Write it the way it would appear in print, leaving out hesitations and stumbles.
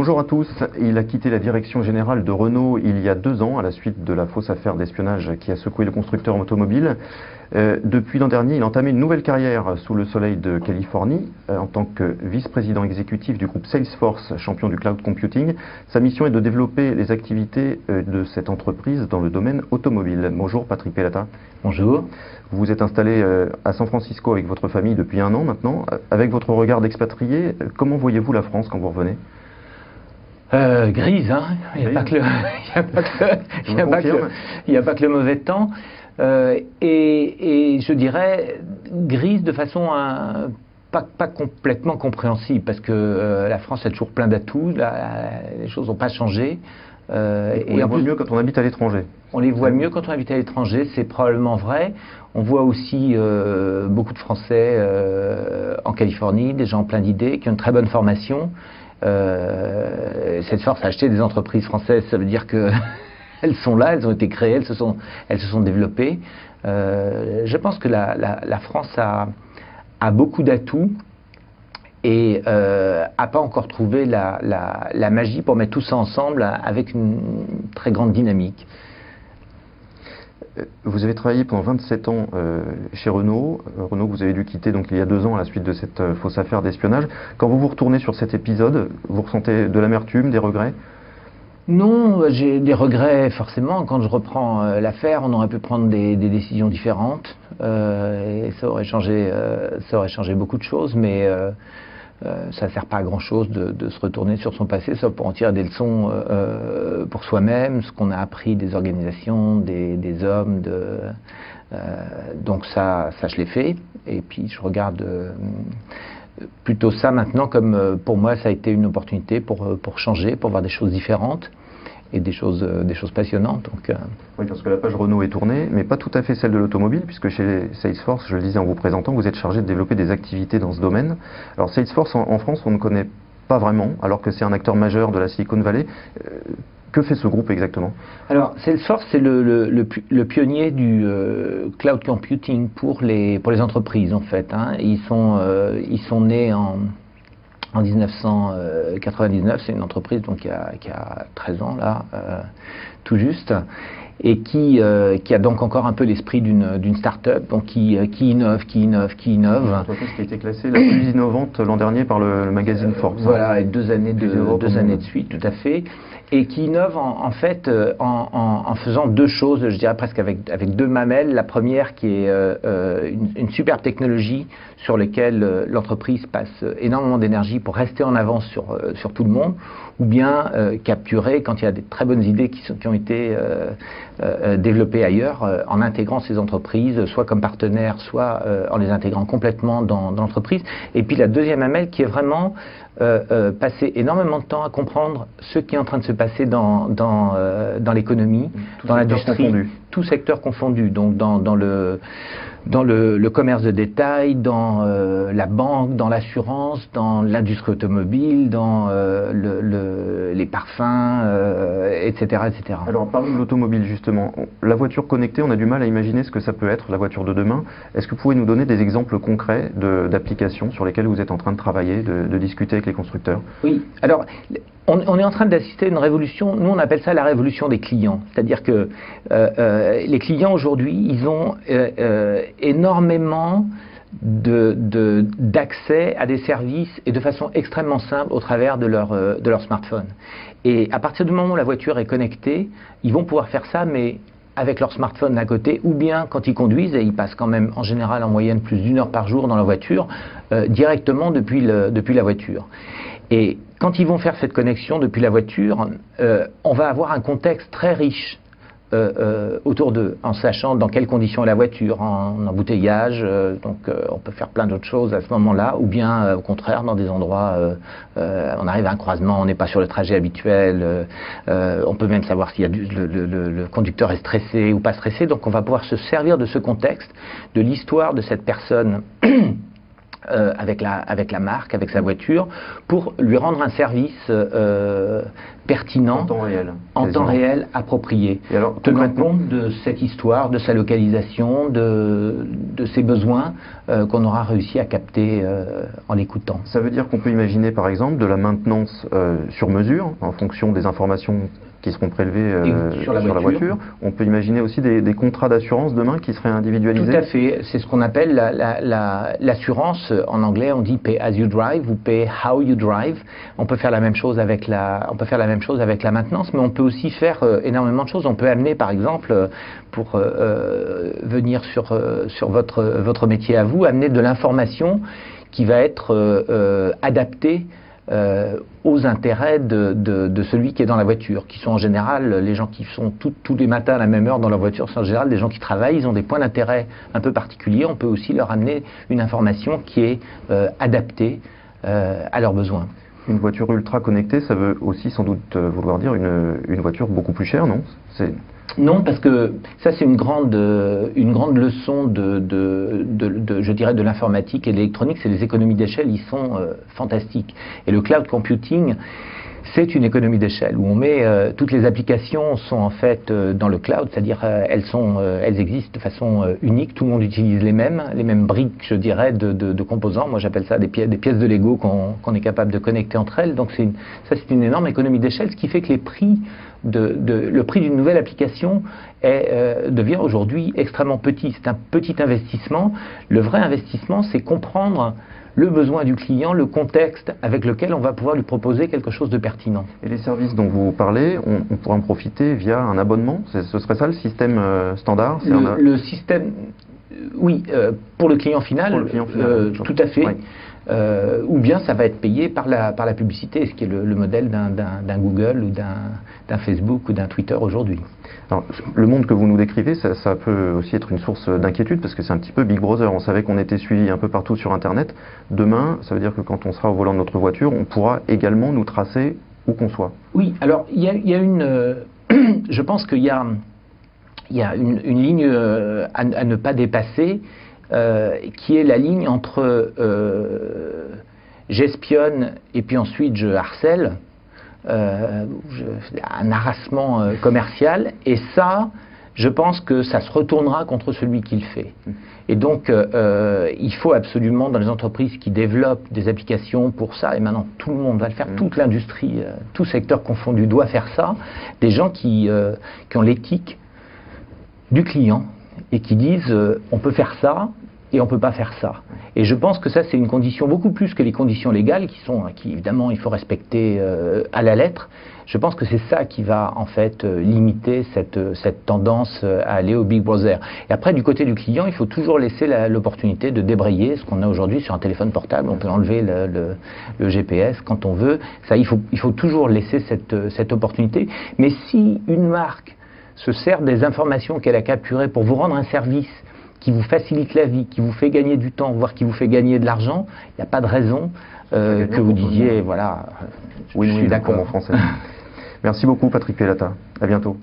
Bonjour à tous. Il a quitté la direction générale de Renault il y a 2 ans à la suite de la fausse affaire d'espionnage qui a secoué le constructeur automobile. Depuis l'an dernier, il a entamé une nouvelle carrière sous le soleil de Californie en tant que vice-président exécutif du groupe Salesforce, champion du cloud computing. Sa mission est de développer les activités de cette entreprise dans le domaine automobile. Bonjour Patrick Pellata. Bonjour. Vous vous êtes installé à San Francisco avec votre famille depuis 1 an maintenant. Avec votre regard d'expatrié, comment voyez-vous la France quand vous revenez ? Grise, hein. Il n'y a pas que le mauvais temps. Et je dirais grise de façon pas complètement compréhensible, parce que la France a toujours plein d'atouts, les choses n'ont pas changé. Et on les voit mieux quand on habite à l'étranger. On les voit mieux quand on habite à l'étranger, c'est probablement vrai. On voit aussi beaucoup de Français en Californie, des gens pleins d'idées, qui ont une très bonne formation. Salesforce a acheté des entreprises françaises, ça veut dire que elles sont là, elles ont été créées, elles se sont développées. Je pense que la France a beaucoup d'atouts et n'a pas encore trouvé la magie pour mettre tout ça ensemble avec une très grande dynamique. Vous avez travaillé pendant 27 ans chez Renault. Renault, vous avez dû quitter donc il y a 2 ans à la suite de cette fausse affaire d'espionnage. Quand vous vous retournez sur cet épisode, vous ressentez de l'amertume, des regrets ? Non, j'ai des regrets forcément. Quand je reprends l'affaire, on aurait pu prendre des décisions différentes et ça aurait changé beaucoup de choses, mais ça ne sert pas à grand chose de se retourner sur son passé, sauf pour en tirer des leçons pour soi-même, ce qu'on a appris des organisations, des hommes, donc ça je l'ai fait. Et puis je regarde plutôt ça maintenant comme pour moi ça a été une opportunité pour changer, pour voir des choses différentes et des choses passionnantes. Donc, Oui, parce que la page Renault est tournée, mais pas tout à fait celle de l'automobile, puisque chez Salesforce, je le disais en vous présentant, vous êtes chargé de développer des activités dans ce domaine. Alors Salesforce en France, on ne connaît pas vraiment, alors que c'est un acteur majeur de la Silicon Valley. Que fait ce groupe exactement ? Alors Salesforce, c'est le pionnier du cloud computing pour les entreprises en fait. Hein. Ils sont nés en 1999, c'est une entreprise donc, qui a 13 ans là, tout juste, et qui a donc encore un peu l'esprit d'une start-up, donc qui innove. Une entreprise qui a été classée la plus innovante l'an dernier par le magazine Forbes. Voilà, et 2 années de suite, tout à fait. Et qui innove en fait en faisant 2 choses, je dirais presque avec 2 mamelles. La première qui est une superbe technologie sur laquelle l'entreprise passe énormément d'énergie pour rester en avance sur tout le monde, ou bien capturer quand il y a des très bonnes idées qui ont été développées ailleurs, en intégrant ces entreprises, soit comme partenaires, soit en les intégrant complètement dans l'entreprise. Et puis la deuxième mamelle qui est vraiment passer énormément de temps à comprendre ce qui est en train de se passer dans l'économie, dans l'industrie, tout secteur confondu, donc dans le commerce de détail, dans la banque, dans l'assurance, dans l'industrie automobile, dans les parfums, etc., etc. Alors parlons de l'automobile justement. La voiture connectée, on a du mal à imaginer ce que ça peut être, la voiture de demain. Est-ce que vous pouvez nous donner des exemples concrets d'applications sur lesquelles vous êtes en train de travailler, de discuter avec les constructeurs ? Oui, alors on est en train d'assister à une révolution, nous on appelle ça la révolution des clients. C'est-à-dire que les clients aujourd'hui, ils ont énormément d'accès à des services et de façon extrêmement simple au travers de leur smartphone. Et à partir du moment où la voiture est connectée, ils vont pouvoir faire ça, mais avec leur smartphone à côté, ou bien quand ils conduisent, et ils passent quand même en général en moyenne plus d'1 heure par jour dans la voiture, directement depuis la voiture. Et quand ils vont faire cette connexion depuis la voiture, on va avoir un contexte très riche autour d'eux, en sachant dans quelles conditions est la voiture, en embouteillage, donc on peut faire plein d'autres choses à ce moment-là, ou bien au contraire dans des endroits, on arrive à un croisement, on n'est pas sur le trajet habituel, on peut même savoir si le conducteur est stressé ou pas stressé, donc on va pouvoir se servir de ce contexte, de l'histoire de cette personne avec la marque, avec sa voiture, pour lui rendre un service pertinent, en temps réel, approprié, et alors, tenant compte de cette histoire, de sa localisation, de ses besoins qu'on aura réussi à capter en l'écoutant. Ça veut dire qu'on peut imaginer par exemple de la maintenance sur mesure, en fonction des informations qui seront prélevées sur la voiture. On peut imaginer aussi des contrats d'assurance demain qui seraient individualisés. Tout à fait, c'est ce qu'on appelle l'assurance. En anglais, on dit pay as you drive ou pay how you drive. On peut faire la même chose avec la maintenance, mais on peut aussi faire énormément de choses. On peut amener, par exemple, pour venir sur votre métier à vous, amener de l'information qui va être adaptée aux intérêts de celui qui est dans la voiture, qui sont en général les gens qui sont tous les matins à la même heure dans leur voiture, sont en général des gens qui travaillent, ils ont des points d'intérêt un peu particuliers. On peut aussi leur amener une information qui est adaptée à leurs besoins. Une voiture ultra connectée, ça veut aussi sans doute vouloir dire une voiture beaucoup plus chère, non? Non, parce que ça c'est une grande leçon je dirais de l'informatique et de l'électronique, c'est les économies d'échelle, ils sont fantastiques. Et le cloud computing, c'est une économie d'échelle où on met toutes les applications sont en fait dans le cloud, c'est-à-dire elles existent de façon unique, tout le monde utilise les mêmes briques, je dirais, de composants. Moi j'appelle ça des pièces de Lego qu'on est capable de connecter entre elles. Donc c'est une énorme économie d'échelle, ce qui fait que le prix d'une nouvelle application devient aujourd'hui extrêmement petit. C'est un petit investissement. Le vrai investissement, c'est comprendre le besoin du client, le contexte avec lequel on va pouvoir lui proposer quelque chose de pertinent. Et les services dont vous parlez, on pourra en profiter via un abonnement? Ce serait ça le système standard? Le système, oui, pour le client final, tout à fait. Oui. Ou bien ça va être payé par la publicité, ce qui est le modèle d'un Google ou d'un Facebook ou d'un Twitter aujourd'hui. Alors, le monde que vous nous décrivez, ça peut aussi être une source d'inquiétude parce que c'est un petit peu Big Brother. On savait qu'on était suivi un peu partout sur Internet. Demain, ça veut dire que quand on sera au volant de notre voiture, on pourra également nous tracer où qu'on soit. Oui, alors il y a une... je pense qu'il y a une ligne à ne pas dépasser, qui est la ligne entre j'espionne et puis ensuite je harcèle, un harassement commercial, et ça, je pense que ça se retournera contre celui qui le fait. Et donc, il faut absolument, dans les entreprises qui développent des applications pour ça, et maintenant tout le monde va le faire, toute l'industrie, tout secteur confondu doit faire ça, des gens qui ont l'éthique du client et qui disent on peut faire ça et on ne peut pas faire ça. Et je pense que ça, c'est une condition beaucoup plus que les conditions légales qui évidemment, il faut respecter à la lettre. Je pense que c'est ça qui va en fait limiter cette tendance à aller au Big Brother. Et après, du côté du client, il faut toujours laisser l'opportunité de débrayer, ce qu'on a aujourd'hui sur un téléphone portable. On peut enlever le GPS quand on veut. Ça, il faut toujours laisser cette opportunité. Mais si une marque se sert des informations qu'elle a capturées pour vous rendre un service qui vous facilite la vie, qui vous fait gagner du temps, voire qui vous fait gagner de l'argent, il n'y a pas de raison que vous disiez, voilà, oui, d'accord en français. Merci beaucoup Patrick Pelata, à bientôt.